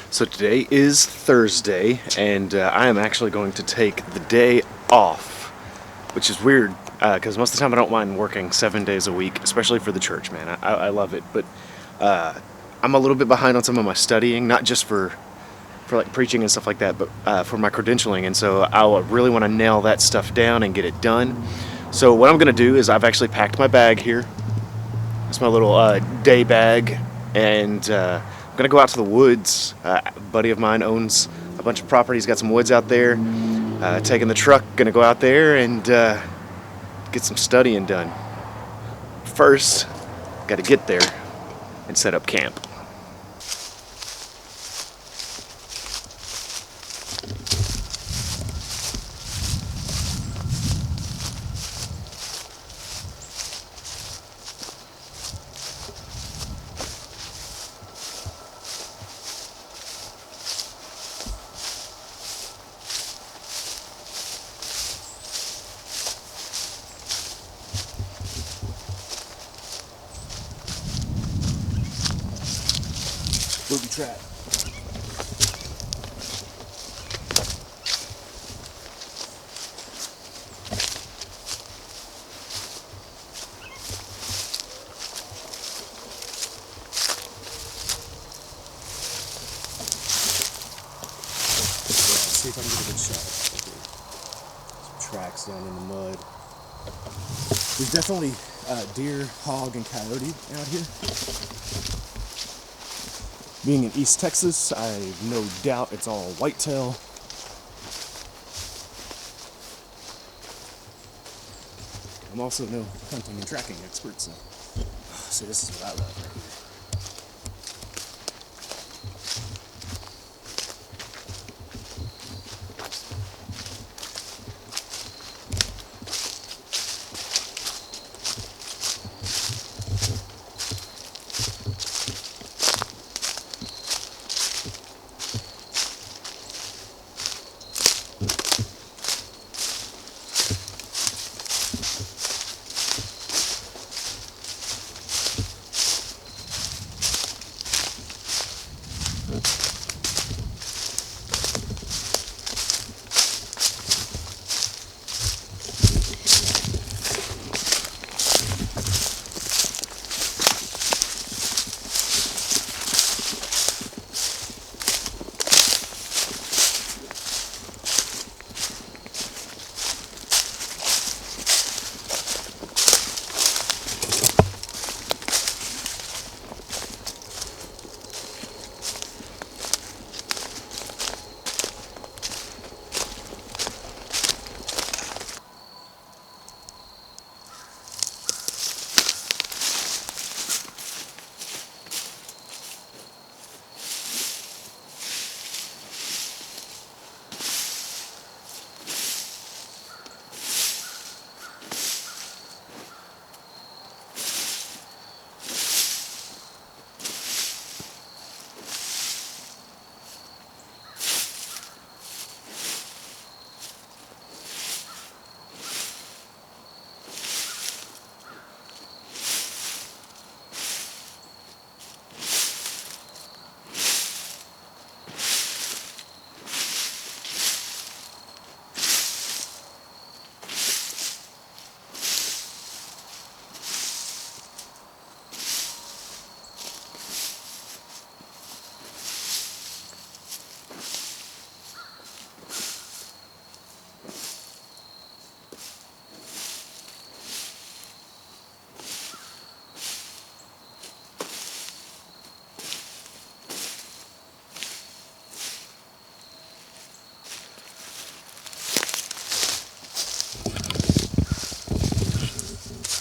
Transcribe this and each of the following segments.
So today is Thursday, and I am actually going to take the day off, which is weird because most of the time I don't mind working 7 days a week, especially for the church, man. I love it, but I'm a little bit behind on some of my studying, not just for like preaching and stuff like that, but for my credentialing, and so I really want to nail that stuff down and get it done. So what I'm going to do is I've actually packed my bag here. It's my little day bag, and I'm gonna go out to the woods. A buddy of mine owns a bunch of property. He's got some woods out there. Taking the truck, gonna go out there and get some studying done. First, got to get there and set up camp. Booby trap. Let's see if I can get a good shot. Some tracks down in the mud. There's definitely deer, hog, and coyote out here. Being in East Texas, I have no doubt it's all whitetail. I'm also no hunting and tracking expert, so this is what I love right here.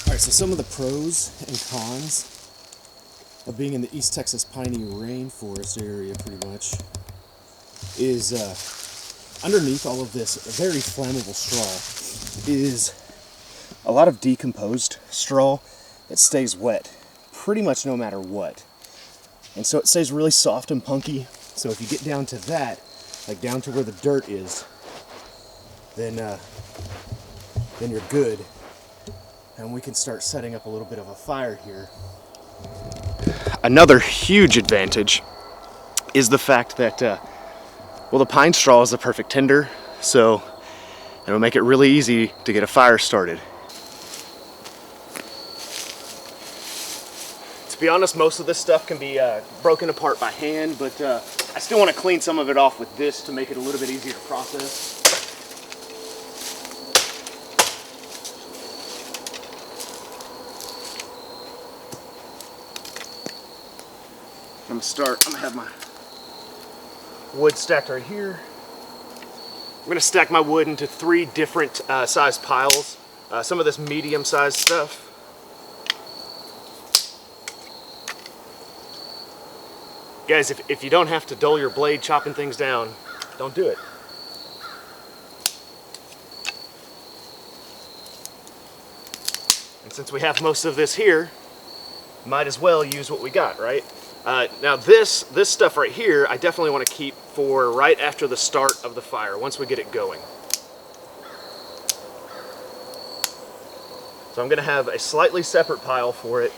Alright, so some of the pros and cons of being in the East Texas piney rainforest area pretty much is underneath all of this very flammable straw is a lot of decomposed straw that stays wet pretty much no matter what. And so it stays really soft and punky. So if you get down to that, like down to where the dirt is, then you're good. And we can start setting up a little bit of a fire here. Another huge advantage is the fact that, well, the pine straw is the perfect tinder, so it'll make it really easy to get a fire started. To be honest, most of this stuff can be broken apart by hand, but I still want to clean some of it off with this to make it a little bit easier to process. I'm gonna have my wood stacked right here. I'm gonna stack my wood into 3 different sized piles. Some of this medium-sized stuff. Guys, if you don't have to dull your blade chopping things down, don't do it. And since we have most of this here, might as well use what we got, right? Now this stuff right here, I definitely want to keep for right after the start of the fire, once we get it going. So I'm going to have a slightly separate pile for it,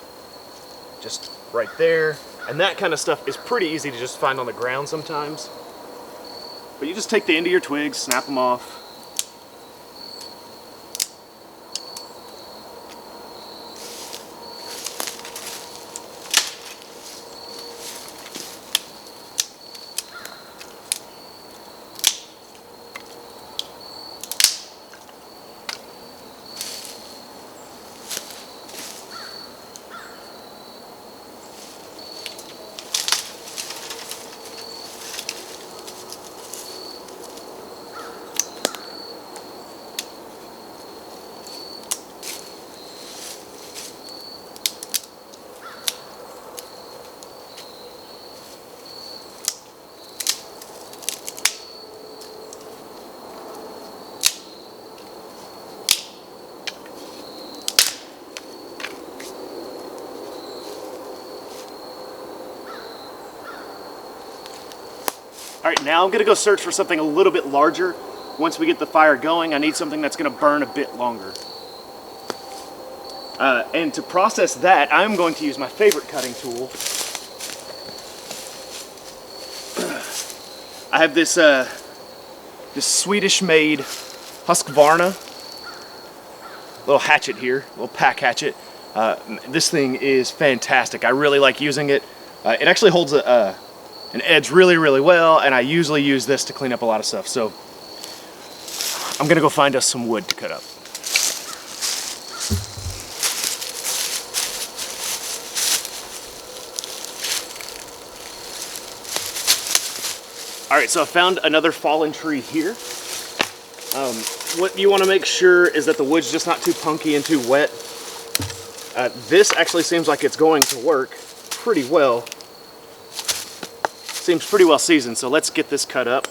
just right there. And that kind of stuff is pretty easy to just find on the ground sometimes. But you just take the end of your twigs, snap them off. All right, now I'm gonna go search for something a little bit larger. Once we get the fire going, I need something that's gonna burn a bit longer. And to process that, I'm going to use my favorite cutting tool. I have this Swedish-made Husqvarna little hatchet here, little pack hatchet. This thing is fantastic. I really like using it. It actually holds an edge really, really well, and I usually use this to clean up a lot of stuff. So I'm gonna go find us some wood to cut up. All right, so I found another fallen tree here. What you want to make sure is that the wood's just not too punky and too wet. This actually seems like it's going to work pretty well. Seems pretty well seasoned, so let's get this cut up.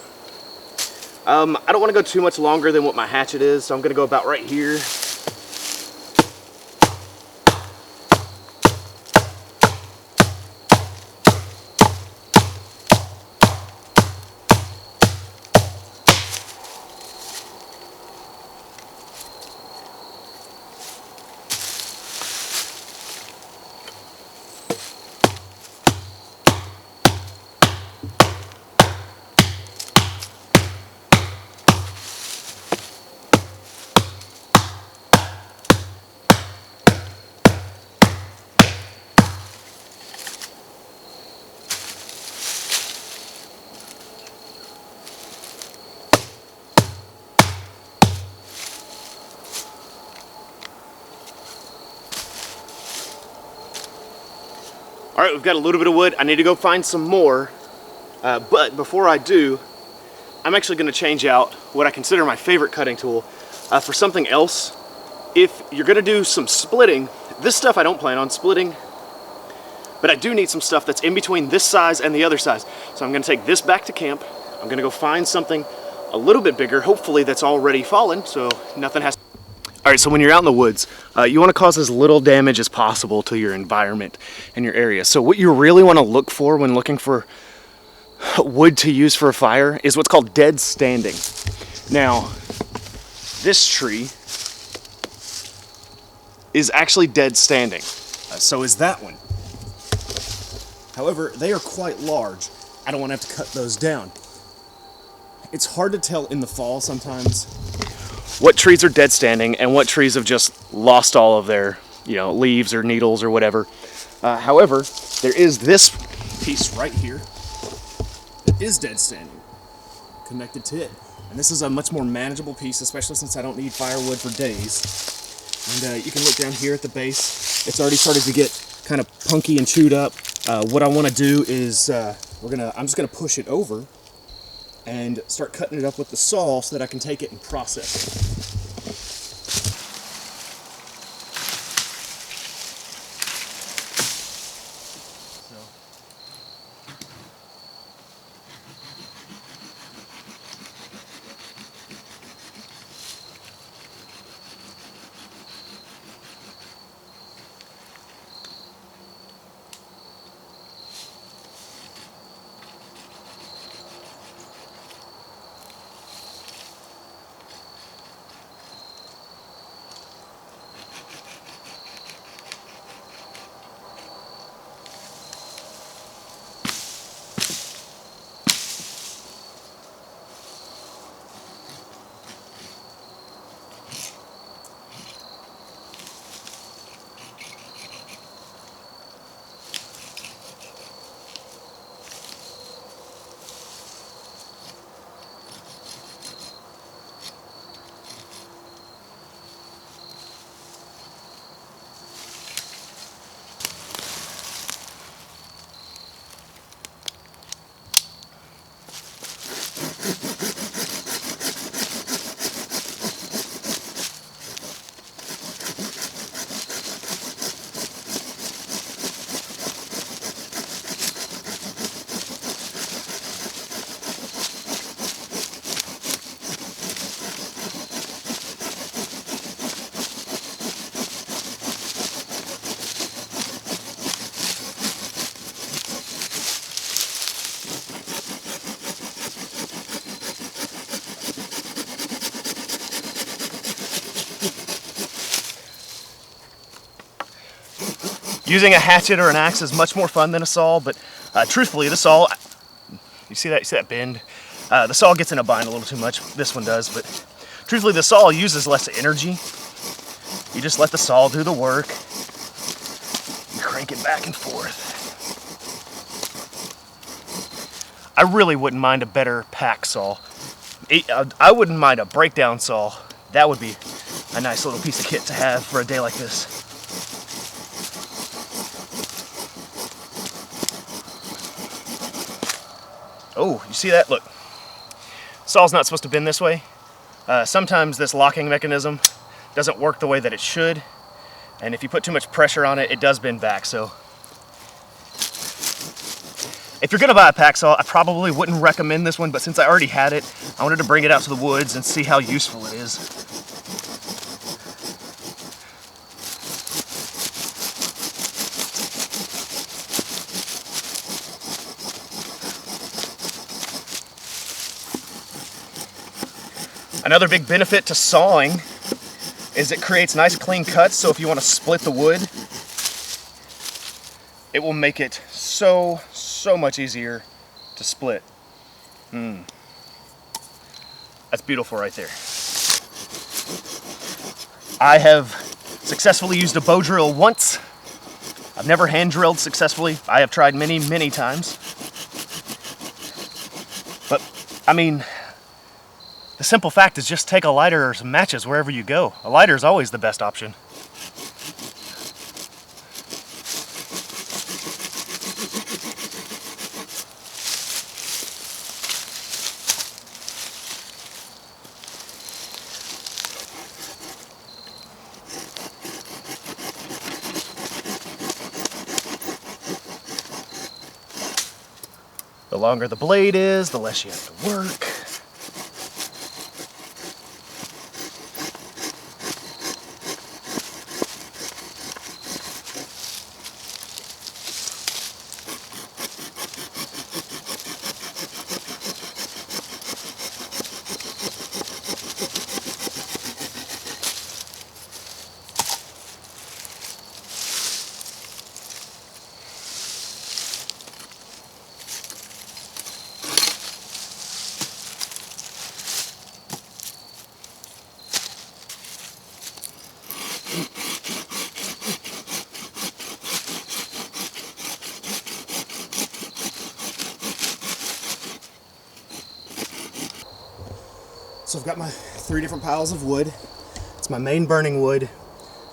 I don't want to go too much longer than what my hatchet is, so I'm going to go about right here. All right, we've got a little bit of wood. I need to go find some more, but before I do, I'm actually gonna change out what I consider my favorite cutting tool for something else. If you're gonna do some splitting, this stuff I don't plan on splitting, but I do need some stuff that's in between this size and the other size. So I'm gonna take this back to camp. I'm gonna go find something a little bit bigger, hopefully that's already fallen, so nothing has. All right, so when you're out in the woods, you want to cause as little damage as possible to your environment and your area. So what you really want to look for when looking for wood to use for a fire is what's called dead standing. Now, this tree is actually dead standing. So is that one. However, they are quite large, I don't want to have to cut those down. It's hard to tell in the fall sometimes what trees are dead standing and what trees have just lost all of their, leaves or needles or whatever. However, there is this piece right here that is dead standing, connected to it. And this is a much more manageable piece, especially since I don't need firewood for days. And you can look down here at the base. It's already started to get kind of punky and chewed up. What I want to do is I'm just gonna push it over and start cutting it up with the saw so that I can take it and process it. Using a hatchet or an axe is much more fun than a saw, but truthfully, the saw, you see that bend? The saw gets in a bind a little too much. This one does, but truthfully, the saw uses less energy. You just let the saw do the work and crank it back and forth. I really wouldn't mind a better pack saw. I wouldn't mind a breakdown saw. That would be a nice little piece of kit to have for a day like this. Oh, you see that? Look, saw's not supposed to bend this way. Sometimes this locking mechanism doesn't work the way that it should, and if you put too much pressure on it, it does bend back. So if you're gonna buy a pack saw, I probably wouldn't recommend this one, but since I already had it, I wanted to bring it out to the woods and see how useful it is. Another big benefit to sawing is it creates nice clean cuts, so if you want to split the wood, it will make it so much easier to split. That's beautiful right there. I have successfully used a bow drill once. I've never hand drilled successfully. I have tried many times. But, I mean, the simple fact is just take a lighter or some matches wherever you go. A lighter is always the best option. The longer the blade is, the less you have to work. So I've got my 3 different piles of wood. It's my main burning wood.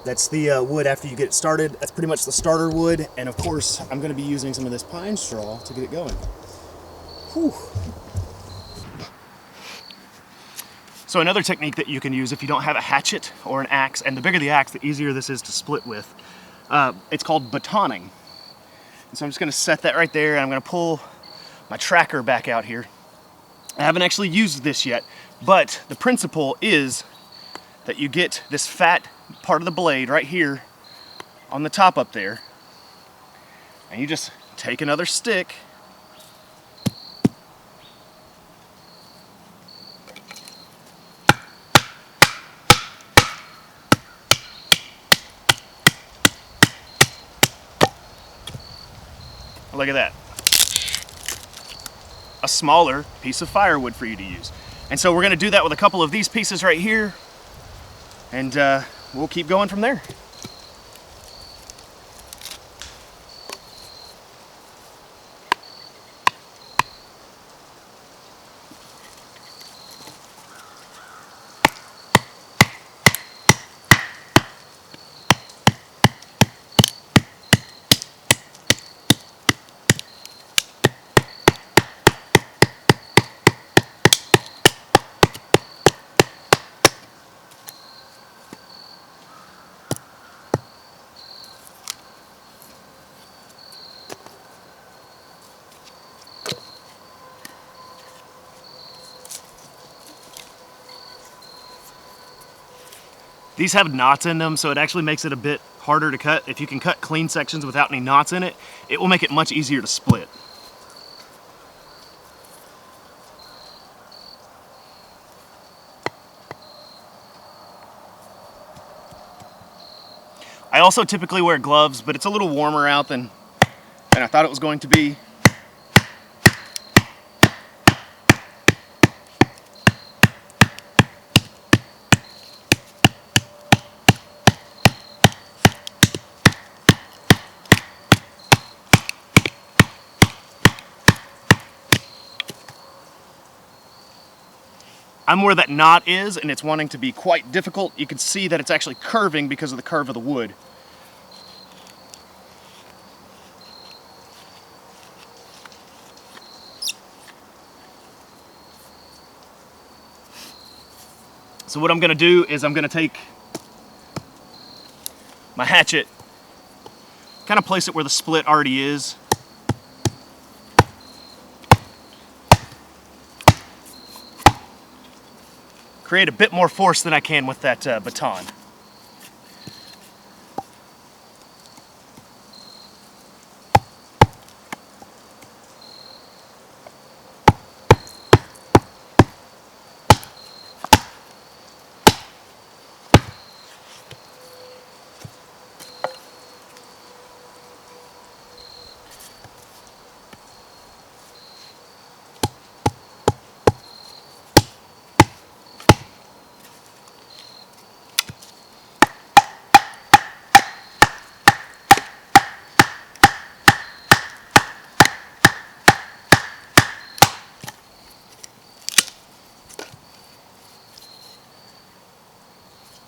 That's the wood after you get it started. That's pretty much the starter wood. And of course, I'm going to be using some of this pine straw to get it going. Whew. So another technique that you can use if you don't have a hatchet or an axe, and the bigger the axe, the easier this is to split with, it's called batoning. And so I'm just going to set that right there, and I'm going to pull my tracker back out here. I haven't actually used this yet, but the principle is that you get this fat part of the blade right here on the top up there, and you just take another stick look at that. A smaller piece of firewood for you to use. And so we're going to do that with a couple of these pieces right here, and we'll keep going from there. These have knots in them, so it actually makes it a bit harder to cut. If you can cut clean sections without any knots in it, it will make it much easier to split. I also typically wear gloves, but it's a little warmer out than I thought it was going to be. I'm where that knot is, and it's wanting to be quite difficult. You can see that it's actually curving because of the curve of the wood. So what I'm going to do is I'm going to take my hatchet, kind of place it where the split already is. Create a bit more force than I can with that baton.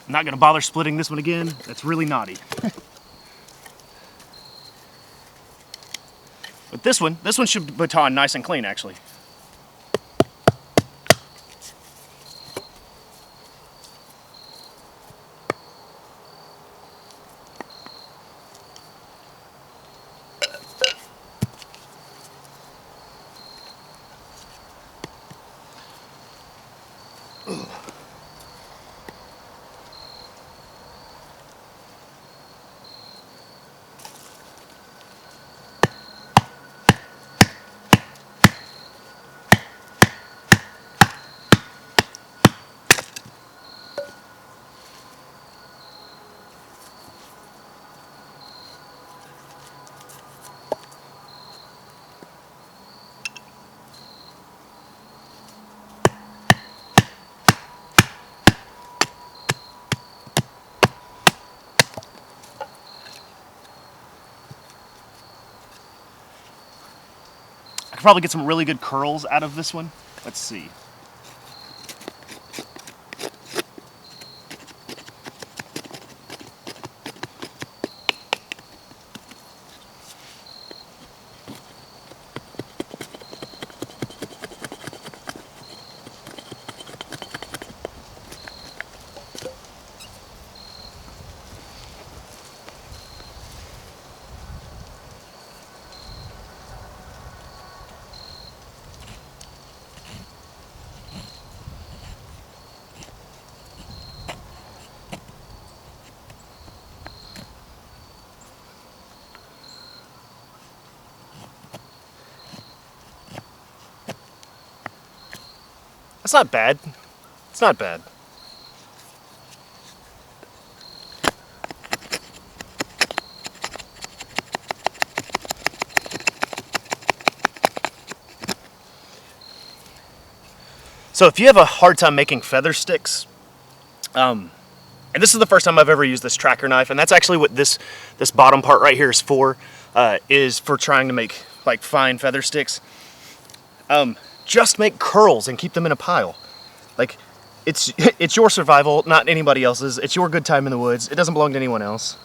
I'm not going to bother splitting this one again. That's really naughty. But this one should baton nice and clean, actually. probably get some really good curls out of this one. Let's see. That's not bad. It's not bad. So if you have a hard time making feather sticks, and this is the first time I've ever used this tracker knife, and that's actually what this bottom part right here is for trying to make like fine feather sticks. Just make curls and keep them in a pile. Like, it's your survival, not anybody else's. It's your good time in the woods. It doesn't belong to anyone else.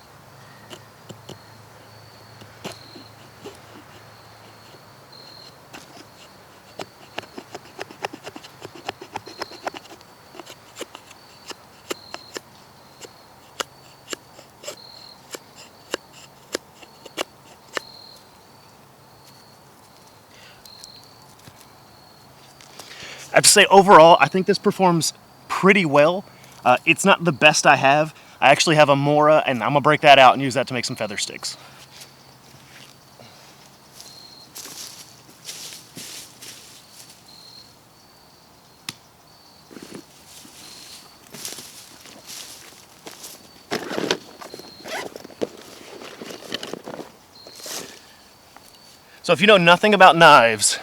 I have to say, overall, I think this performs pretty well. It's not the best I have. I actually have a Mora, and I'm gonna break that out and use that to make some feather sticks. So if you know nothing about knives,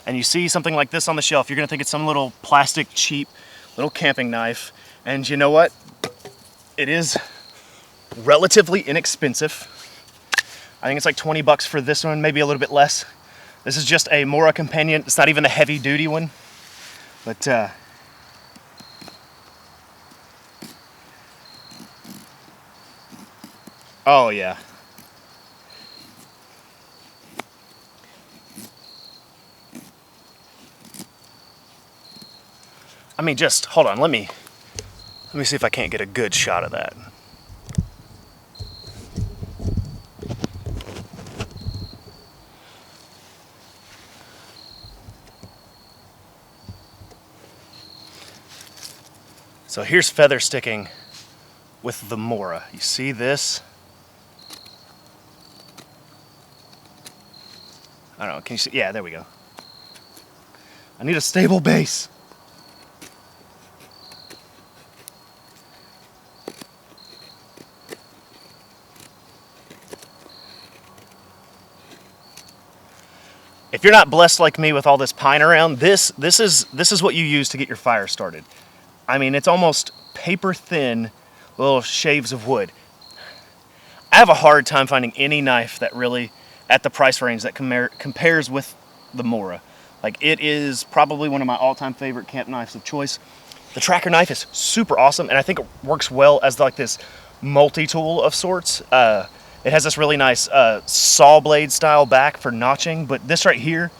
and you see something like this on the shelf, you're gonna think it's some little plastic, cheap, little camping knife. And you know what? It is relatively inexpensive. I think it's like 20 bucks for this one, maybe a little bit less. This is just a Mora Companion. It's not even the heavy duty one. But oh yeah. I mean, just hold on. Let me see if I can't get a good shot of that. So here's feather sticking with the Mora. You see this? I don't know. Can you see? Yeah, there we go. I need a stable base. If you're not blessed like me with all this pine around, this is what you use to get your fire started. I mean, it's almost paper thin little shaves of wood. I have a hard time finding any knife that really, at the price range, that compares with the Mora. Like, it is probably one of my all-time favorite camp knives of choice. The tracker knife is super awesome, and I think it works well as like this multi-tool of sorts. It has this really nice saw blade style back for notching, but this right here,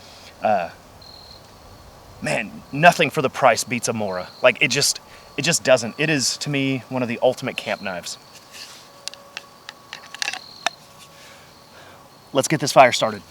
man, nothing for the price beats a Mora. Like, it just doesn't. It is, to me, one of the ultimate camp knives. Let's get this fire started.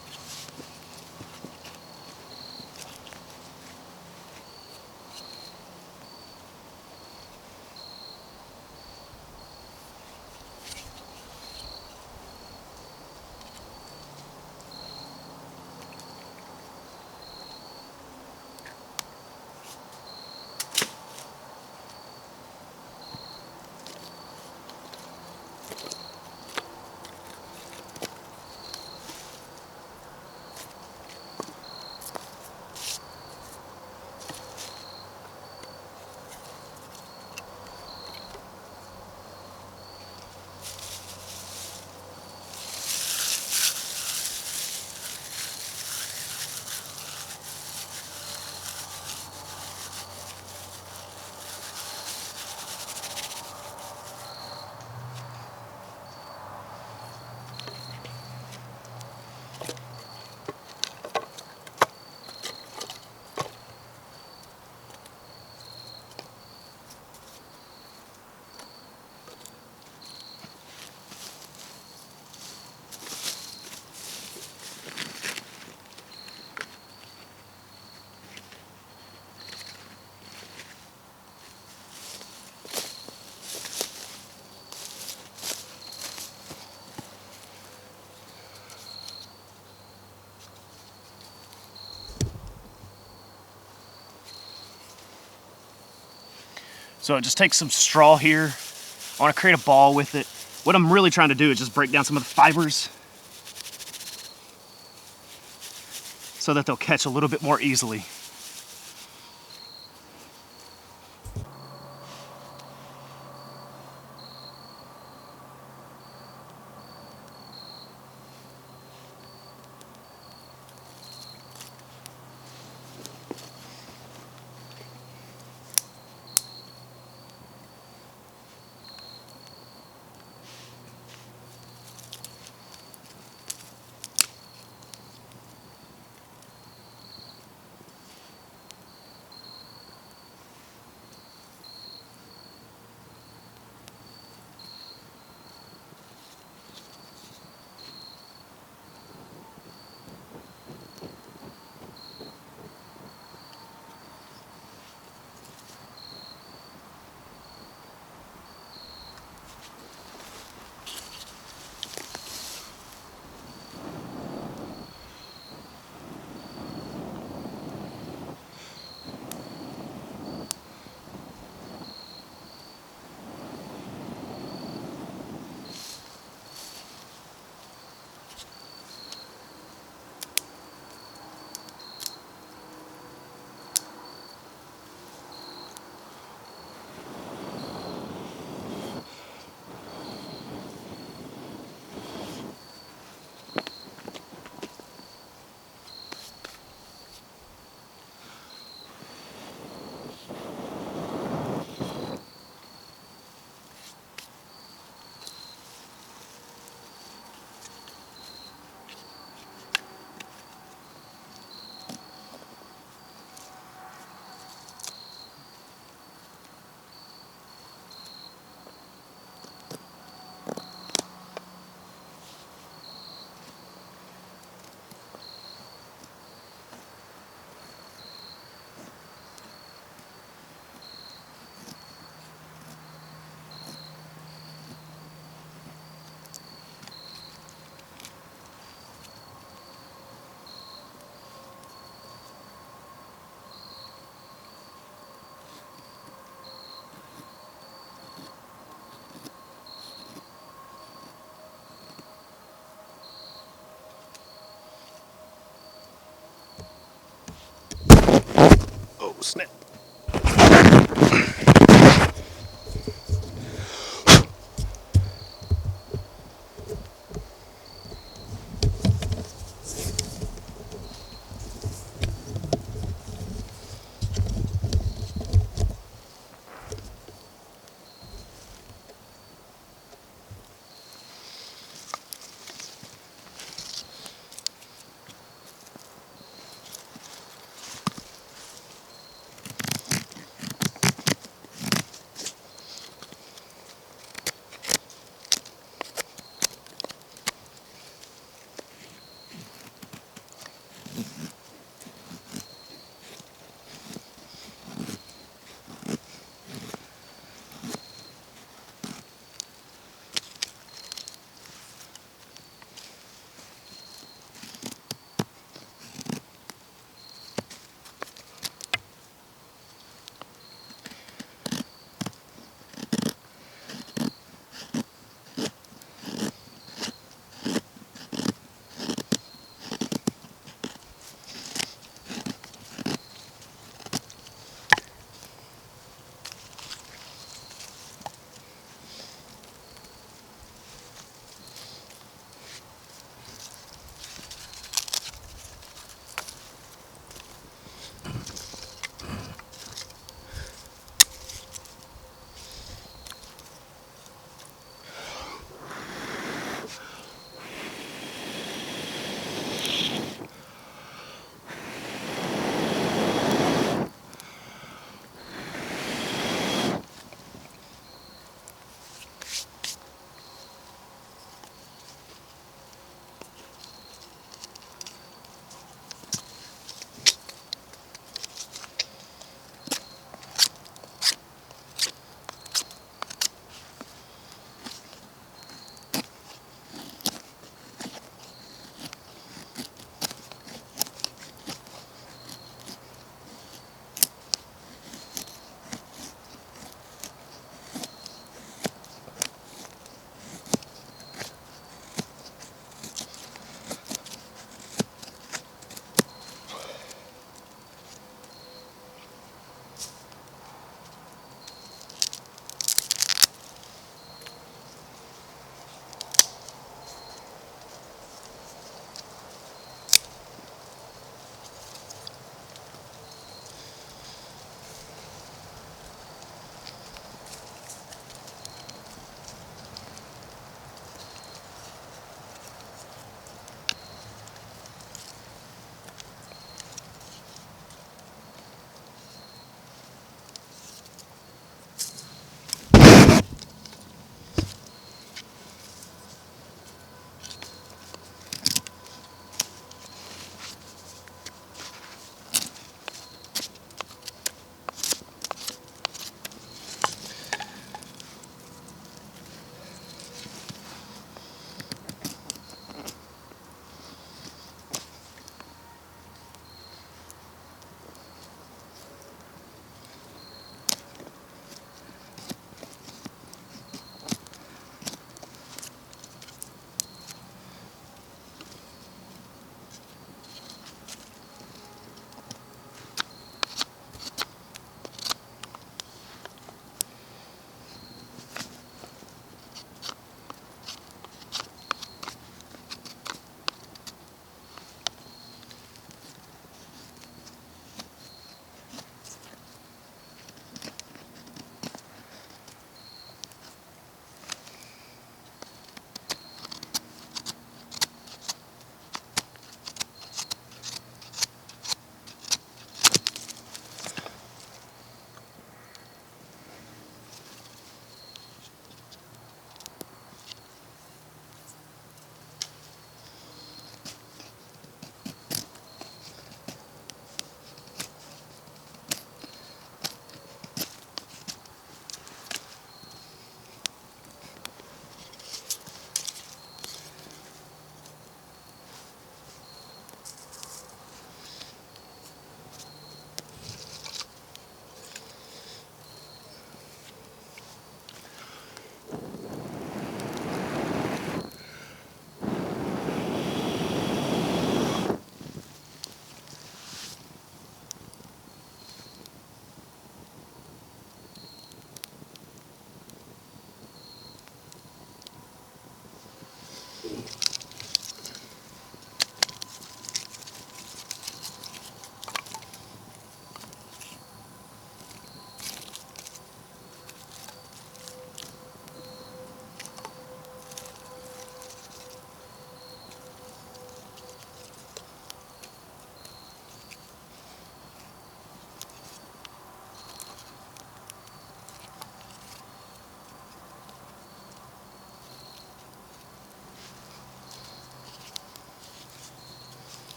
So it just takes some straw here. I want to create a ball with it. What I'm really trying to do is just break down some of the fibers so that they'll catch a little bit more easily.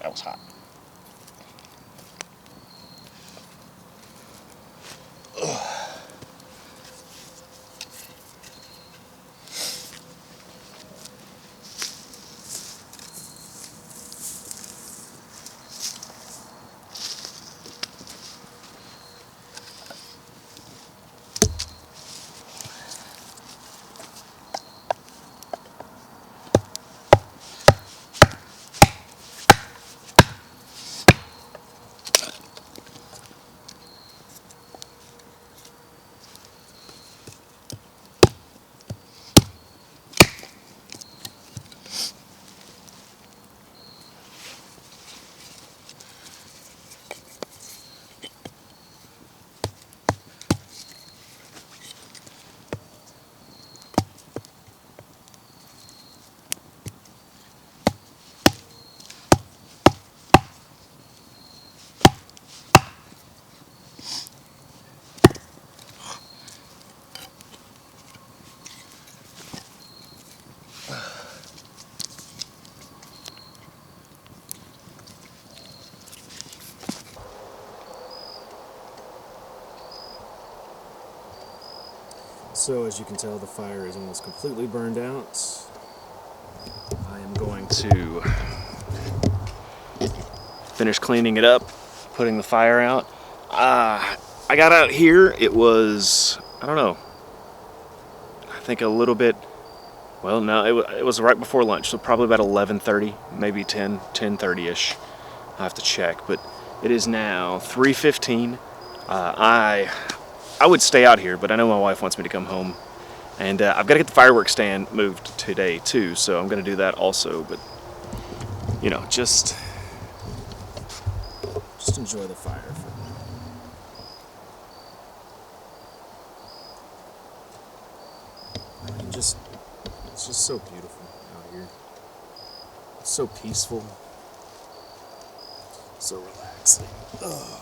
that was hot. So as you can tell, the fire is almost completely burned out. I am going to finish cleaning it up, putting the fire out. I got out here, it was, I don't know, I think a little bit, well, no, it was right before lunch, so probably about 11:30, maybe 10:30ish. I have to check, but it is now 3:15. I would stay out here, but I know my wife wants me to come home. And I've got to get the fireworks stand moved today too, so I'm going to do that also. But, you know, just enjoy the fire for a minute. I mean, it's just so beautiful out here. It's so peaceful, so relaxing. Ugh.